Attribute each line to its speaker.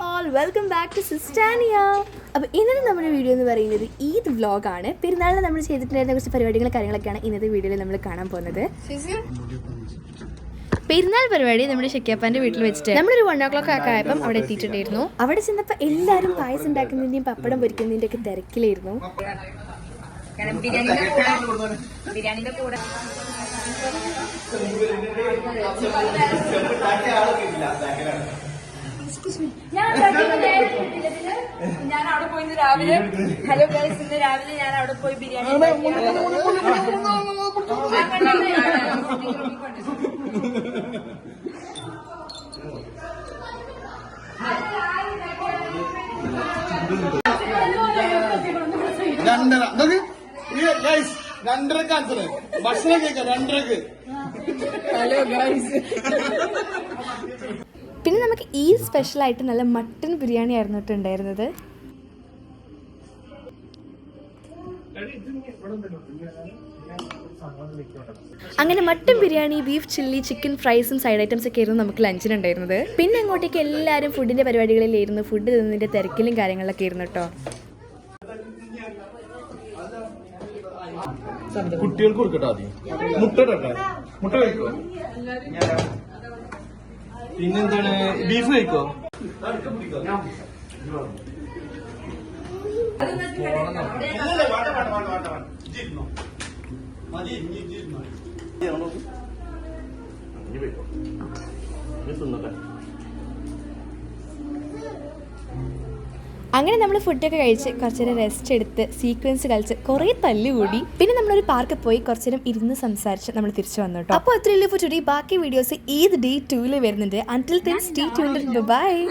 Speaker 1: all, welcome back to Sistania. അപ്പോൾ ഇന്നത്തെ നമ്മുടെ വീഡിയോ എന്ന് പറയുന്നത് ഈദ് വ്ളോഗാണ്. പെരുന്നാളിന് നമ്മൾ ചെയ്തിട്ടുണ്ടായിരുന്ന കുറച്ച് പരിപാടികളും കാര്യങ്ങളൊക്കെയാണ് ഇന്നത്തെ വീഡിയോയിൽ നമ്മൾ കാണാൻ പോകുന്നത്. പെരുന്നാൾ പരിപാടി നമ്മുടെ ഷെക്കിയപ്പാൻ്റെ വീട്ടിൽ വെച്ചിട്ട് നമ്മളൊരു 1 o'clock ഒക്കെ ആയപ്പം അവിടെ എത്തിയിട്ടുണ്ടായിരുന്നു. അവിടെ ചെന്നപ്പോൾ എല്ലാവരും പായസം ഉണ്ടാക്കുന്നതിൻ്റെയും പപ്പടം പൊരിക്കുന്നതിൻ്റെ ഒക്കെ തിരക്കിലായിരുന്നു.
Speaker 2: ബിരിയാണിന്റെ കൂടെ ഞാൻ അവിടെ പോയി രാവിലെ ഹലോ ഗൈസ് ഇന്ന് രാവിലെ ഞാൻ അവിടെ പോയി ബിരിയാണി
Speaker 3: ഭക്ഷണം കേൾക്കാം 2:30.
Speaker 2: Hello guys.
Speaker 1: പിന്നെ നമുക്ക് ഈ സ്പെഷ്യലായിട്ട് നല്ല മട്ടൺ ബിരിയാണി ആയിരുന്നു ഉണ്ടായിരുന്നത്. അങ്ങനെ mutton biryani, beef chilli, chicken ഫ്രൈസും സൈഡ് ഐറ്റംസ് ഒക്കെ ആയിരുന്നു നമുക്ക് ലഞ്ചിനുണ്ടായിരുന്നത്. പിന്നെ അങ്ങോട്ടേക്ക് എല്ലാവരും ഫുഡിന്റെ പരിപാടികളിലായിരുന്നു. ഫുഡ് തിന്നതിന്റെ തിരക്കിലും കാര്യങ്ങളൊക്കെ ആയിരുന്നു കേട്ടോ.
Speaker 3: കുട്ടികൾക്ക് കൊടുക്കട്ടോ ആദ്യം. മുട്ട മുട്ട കഴിക്കോ? പിന്നെന്താണ്, ബീഫ് കഴിക്കോ?
Speaker 1: അങ്ങനെ നമ്മൾ ഫുഡൊക്കെ കഴിച്ച് കുറച്ച് നേരം റെസ്റ്റ് എടുത്ത് സീക്വൻസ് കളിച്ച് കുറേ തല്ലുകൂടി. പിന്നെ നമ്മളൊരു പാർക്കിൽ പോയി കുറച്ച് നേരം ഇരുന്ന് സംസാരിച്ച് നമ്മൾ തിരിച്ചു വന്നു കേട്ടോ. അപ്പോൾ അത്രയല്ലേ ഫോർ ടുഡേ. ബാക്കി വീഡിയോസ് ഈദ് ഡേ 2 വരുന്നുണ്ട്. Until then, stay tuned. Bye.